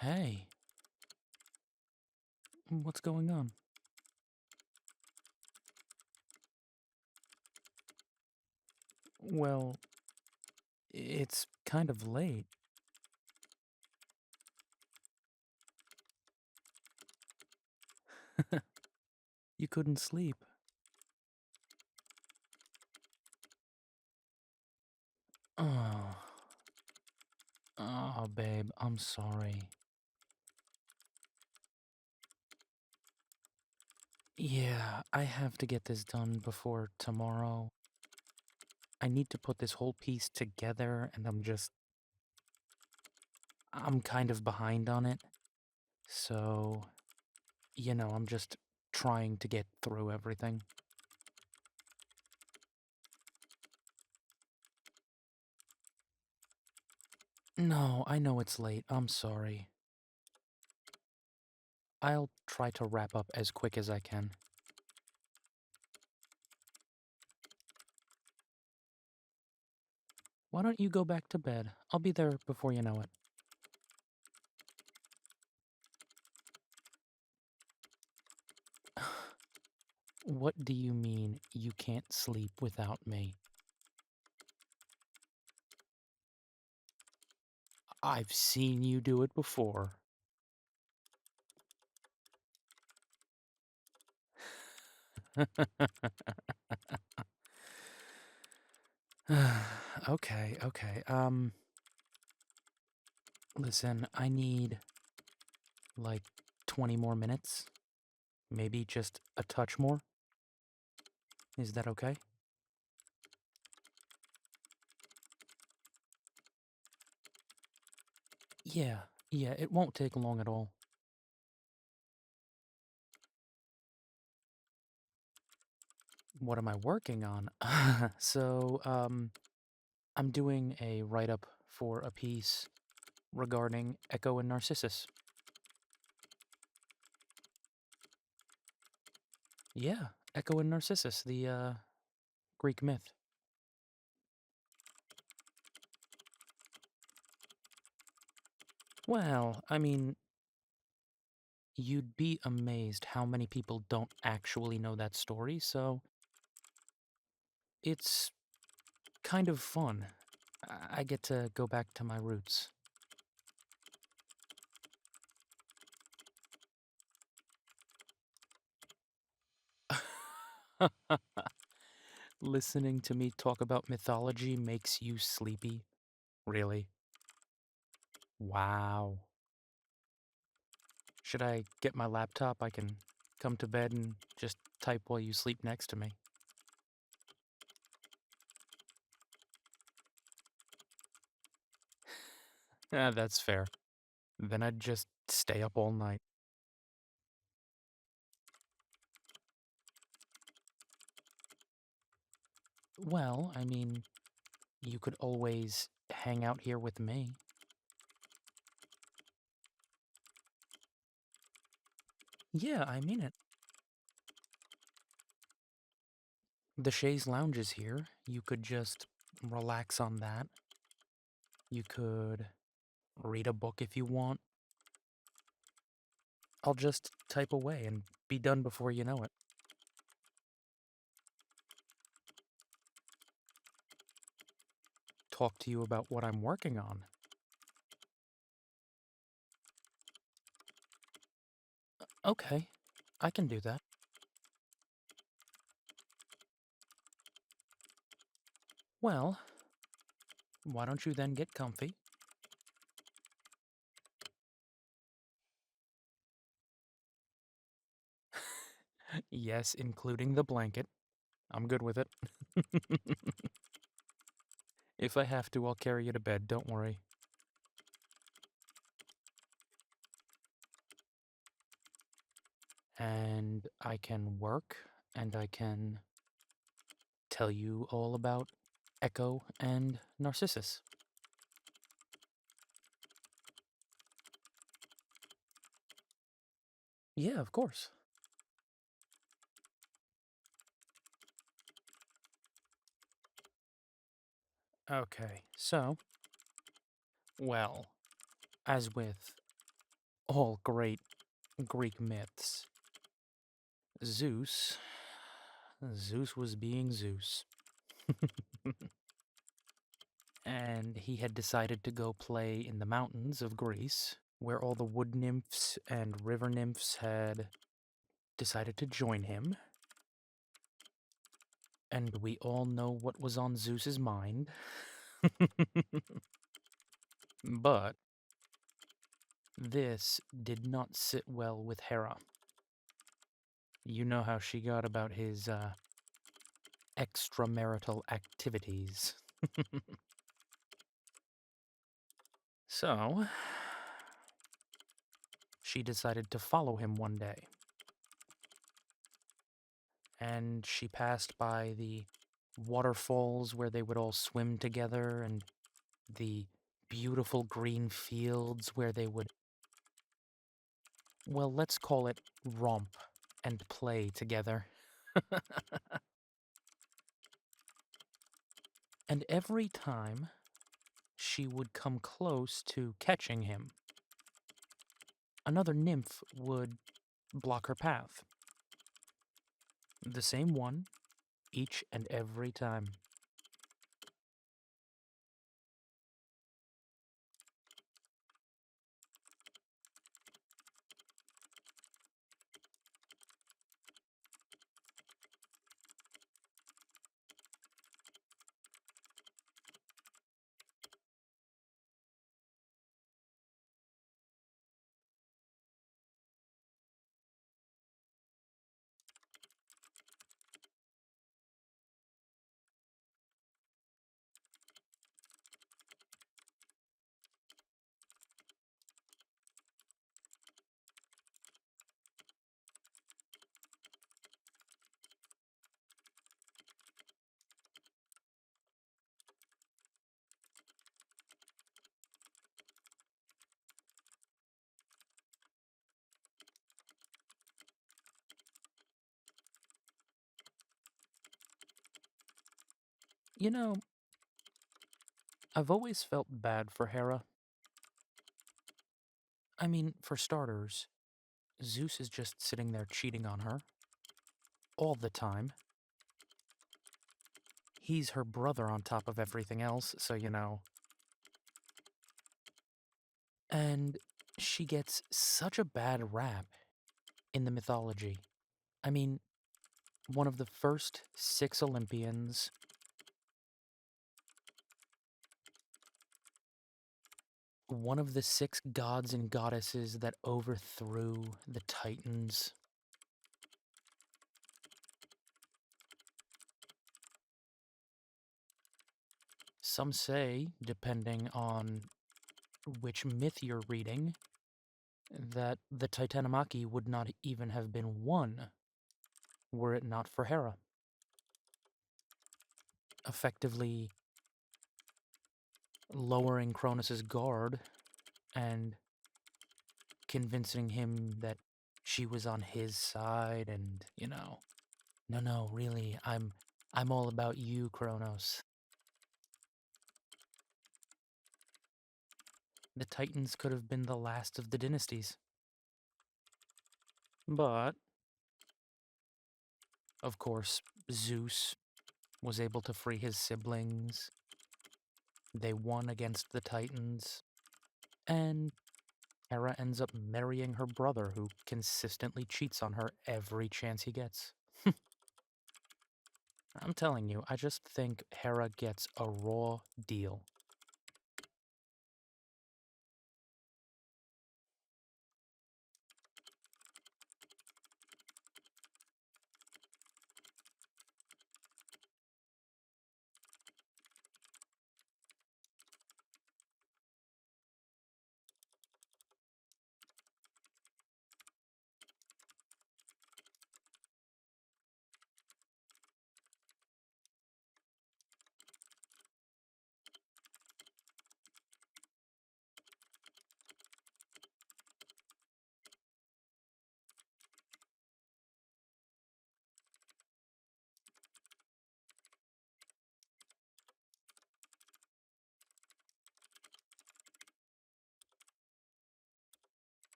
Hey, what's going on? Well, it's kind of late. You couldn't sleep. Oh, oh, babe, I'm sorry. Yeah, I have to get this done before tomorrow. I need to put this whole piece together, and I'm kind of behind on it. So, I'm just trying to get through everything. No, I know it's late. I'm sorry. I'll try to wrap up as quick as I can. Why don't you go back to bed? I'll be there before you know it. What do you mean you can't sleep without me? I've seen you do it before. Okay, okay. Listen, I need like 20 more minutes. Maybe just a touch more. Is that okay? Yeah, yeah, it won't take long at all. What am I working on? I'm doing a write up for a piece regarding Echo and Narcissus. Yeah, Echo and Narcissus, the Greek myth. Well, I mean, you'd be amazed how many people don't actually know that story, so it's kind of fun. I get to go back to my roots. Listening to me talk about mythology makes you sleepy? Really? Wow. Should I get my laptop? I can come to bed and just type while you sleep next to me. That's fair. Then I'd just stay up all night. Well, I mean, you could always hang out here with me. Yeah, I mean it. The chaise lounge is here. You could just relax on that. You could read a book if you want. I'll just type away and be done before you know it. Talk to you about what I'm working on. Okay, I can do that. Well, why don't you then get comfy? Yes, including the blanket. I'm good with it. If I have to, I'll carry you to bed, don't worry. And I can work, and I can tell you all about Echo and Narcissus. Yeah, of course. Okay, so, well, as with all great Greek myths, Zeus. Zeus was being Zeus. And he had decided to go play in the mountains of Greece, where all the wood nymphs and river nymphs had decided to join him. And we all know what was on Zeus's mind. But this did not sit well with Hera. You know how she got about his extramarital activities. So, she decided to follow him one day. And she passed by the waterfalls where they would all swim together and the beautiful green fields where they would, well, let's call it romp and play together. And every time she would come close to catching him, another nymph would block her path. The same one, each and every time. You know, I've always felt bad for Hera. I mean, for starters, Zeus is just sitting there cheating on her all the time. He's her brother on top of everything else, so you know. And she gets such a bad rap in the mythology. I mean, one of the first 6 Olympians, one of the 6 gods and goddesses that overthrew the Titans. Some say, depending on which myth you're reading, that the Titanomachy would not even have been won were it not for Hera. Effectively lowering Cronus's guard and convincing him that she was on his side and, you know, no, really, I'm all about you, Kronos. The Titans could have been the last of the dynasties. But, of course, Zeus was able to free his siblings. They won against the Titans. And Hera ends up marrying her brother, who consistently cheats on her every chance he gets. I'm telling you, I just think Hera gets a raw deal.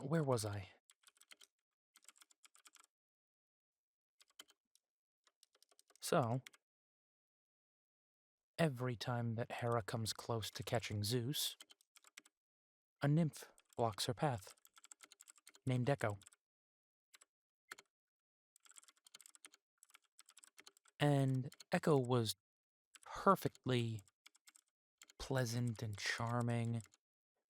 Where was I? So, every time that Hera comes close to catching Zeus, a nymph blocks her path, named Echo. And Echo was perfectly pleasant and charming.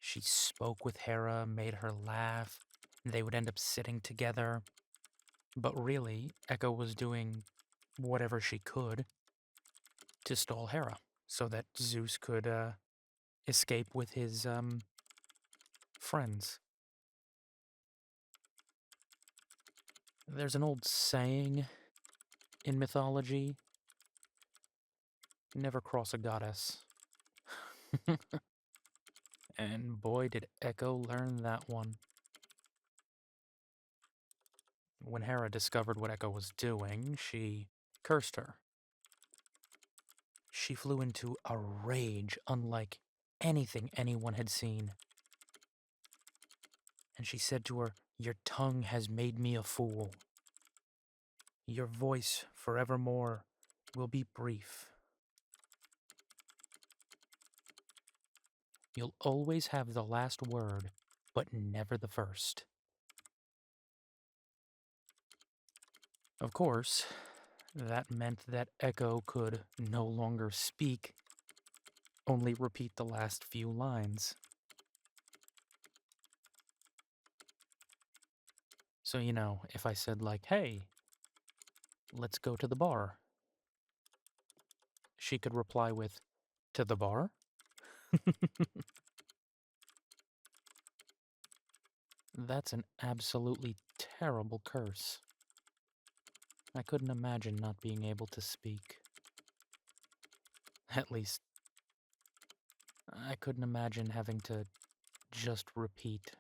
She spoke with Hera, made her laugh. They would end up sitting together. But really, Echo was doing whatever she could to stall Hera so that Zeus could escape with his friends. There's an old saying in mythology, never cross a goddess. And boy, did Echo learn that one. When Hera discovered what Echo was doing, she cursed her. She flew into a rage unlike anything anyone had seen. And she said to her, "Your tongue has made me a fool. Your voice forevermore will be brief. You'll always have the last word, but never the first." Of course, that meant that Echo could no longer speak, only repeat the last few lines. So, if I said, like, "Hey, let's go to the bar," she could reply with, "To the bar?" That's an absolutely terrible curse. I couldn't imagine not being able to speak. At least, I couldn't imagine having to just repeat.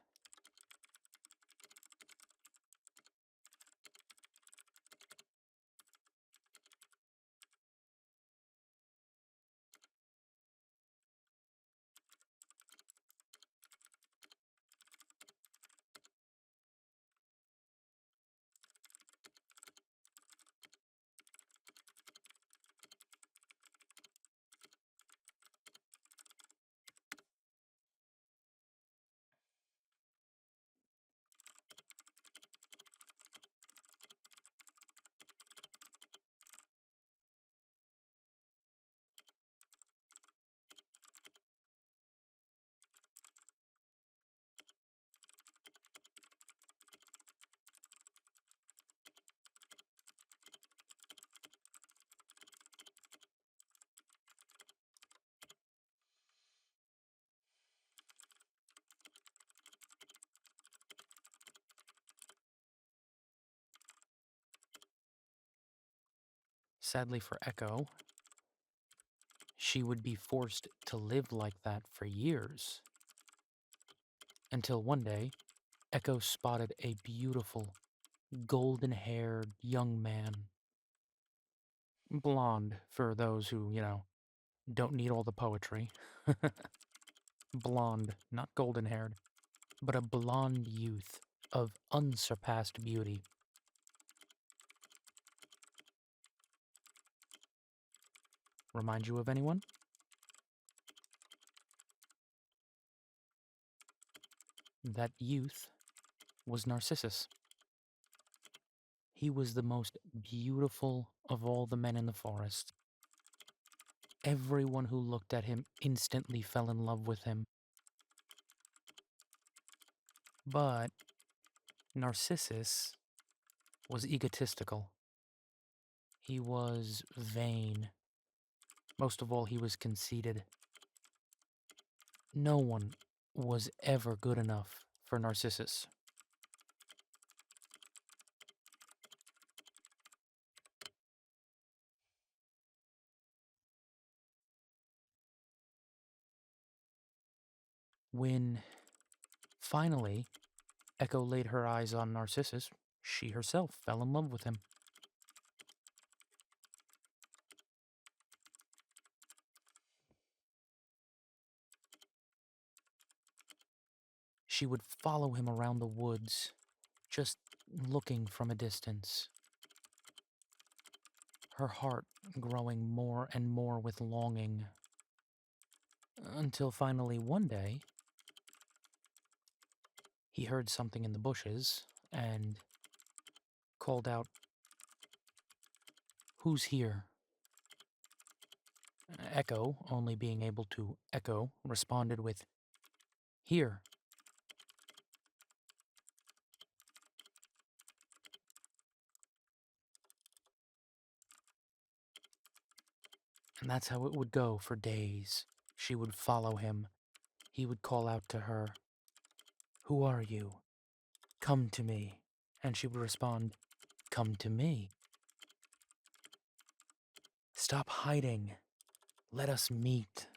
Sadly for Echo, she would be forced to live like that for years. Until one day, Echo spotted a beautiful, golden-haired young man. Blonde, for those who, don't need all the poetry. Blonde, not golden-haired, but a blonde youth of unsurpassed beauty. Remind you of anyone? That youth was Narcissus. He was the most beautiful of all the men in the forest. Everyone who looked at him instantly fell in love with him. But Narcissus was egotistical. He was vain. Most of all, he was conceited. No one was ever good enough for Narcissus. When finally Echo laid her eyes on Narcissus, she herself fell in love with him. she would follow him around the woods, just looking from a distance, her heart growing more and more with longing, until finally one day, he heard something in the bushes and called out, "Who's here?" Echo, only being able to echo, responded with, "Here." And that's how it would go for days. She would follow him. He would call out to her, "Who are you? Come to me." And she would respond, "Come to me. Stop hiding. Let us meet.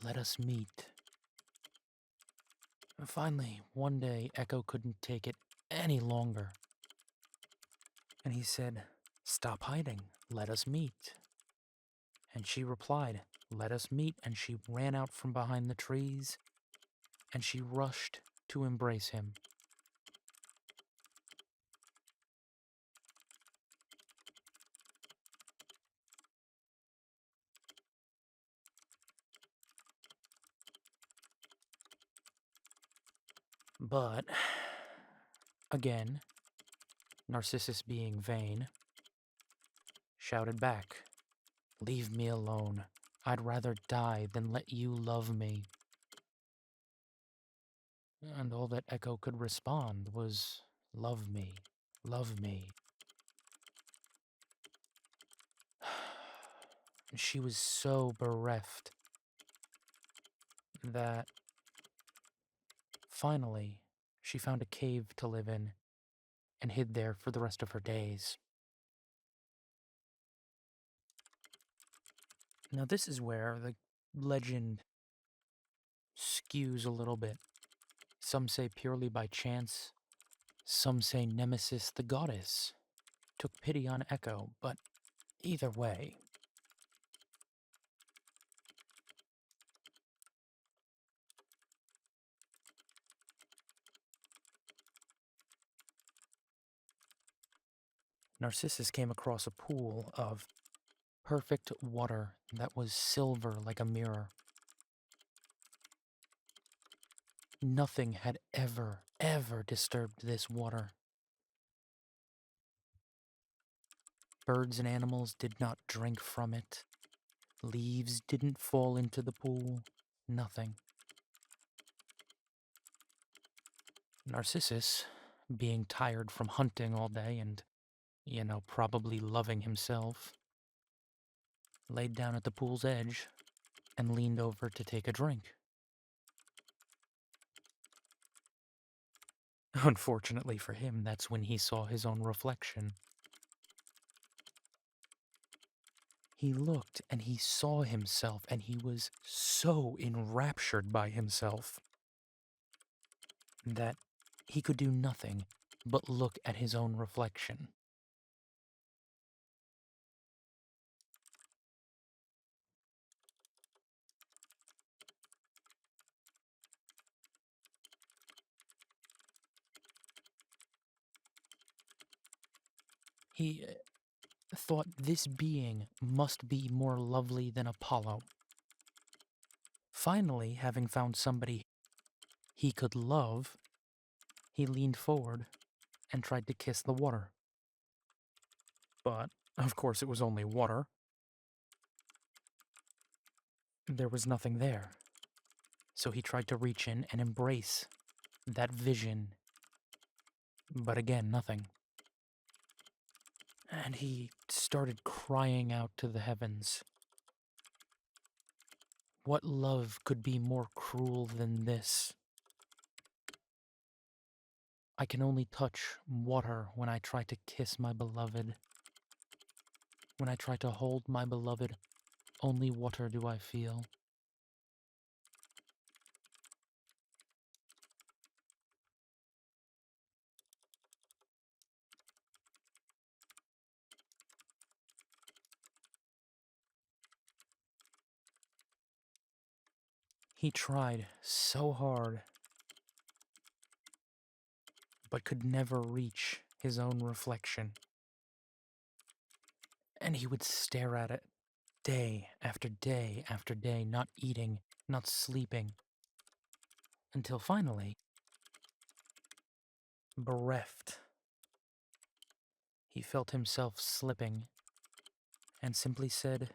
Let us meet." And finally, one day, Echo couldn't take it any longer. And he said, "Stop hiding. Let us meet." And she replied, "Let us meet." And she ran out from behind the trees, and she rushed to embrace him. But, again, Narcissus, being vain, shouted back, "Leave me alone. I'd rather die than let you love me." And all that Echo could respond was, "Love me, love me." She was so bereft that finally she found a cave to live in and hid there for the rest of her days. Now, this is where the legend skews a little bit. Some say purely by chance, some say Nemesis the goddess took pity on Echo, but either way, Narcissus came across a pool of perfect water that was silver like a mirror. Nothing had ever disturbed this water. Birds and animals did not drink from it. Leaves didn't fall into the pool. Nothing. Narcissus, being tired from hunting all day and, probably loving himself, laid down at the pool's edge and leaned over to take a drink. Unfortunately for him, that's when he saw his own reflection. He looked and he saw himself, and he was so enraptured by himself that he could do nothing but look at his own reflection. He thought this being must be more lovely than Apollo. Finally, having found somebody he could love, he leaned forward and tried to kiss the water. But, of course, it was only water. There was nothing there. So he tried to reach in and embrace that vision. But again, nothing. And he started crying out to the heavens. What love could be more cruel than this? I can only touch water when I try to kiss my beloved. When I try to hold my beloved, only water do I feel. He tried so hard, but could never reach his own reflection. And he would stare at it day after day after day, not eating, not sleeping, until finally, bereft, he felt himself slipping and simply said,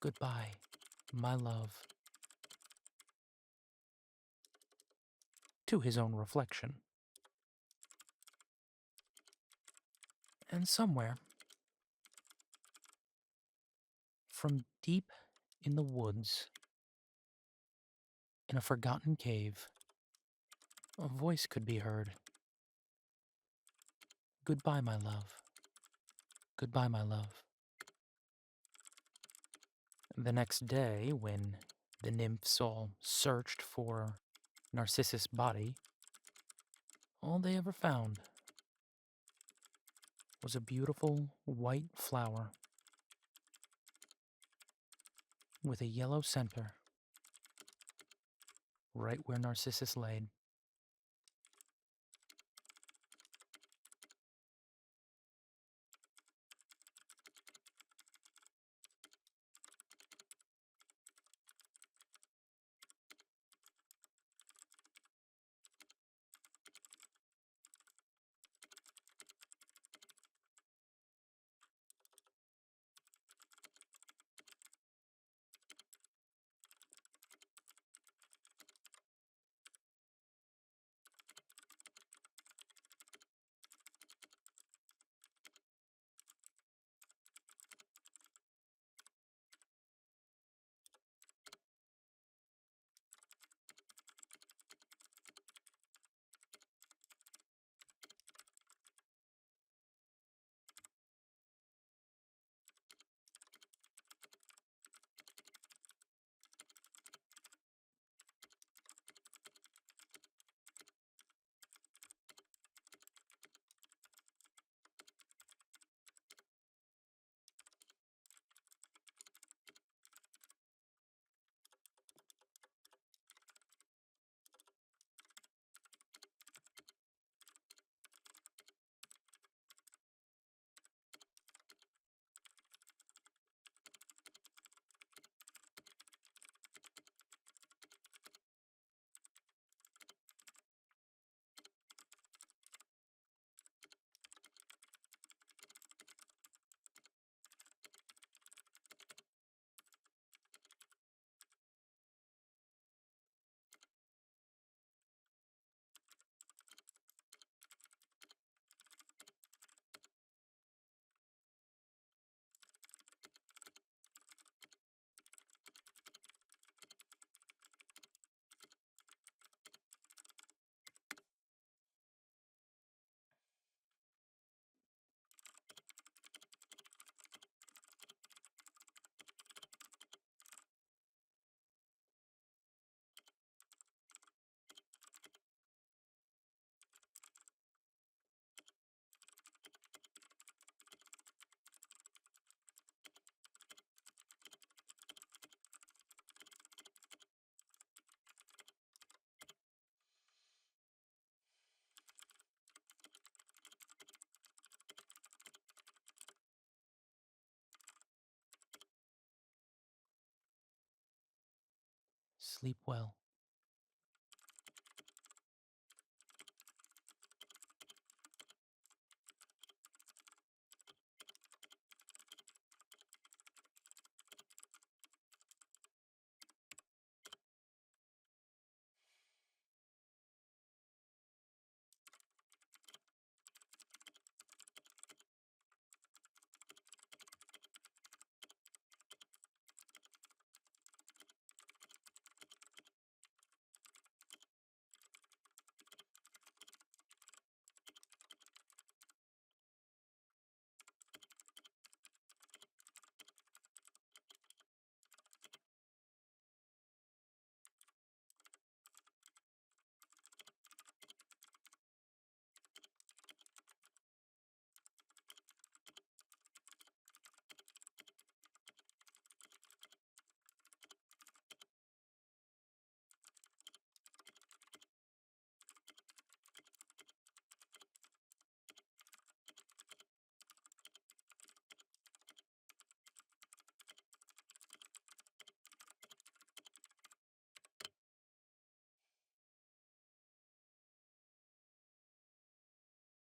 "Goodbye, my love," to his own reflection. And somewhere, from deep in the woods, in a forgotten cave, a voice could be heard. "Goodbye, my love. Goodbye, my love." The next day, when the nymphs all searched for Narcissus' body, all they ever found was a beautiful white flower with a yellow center right where Narcissus laid. Sleep well.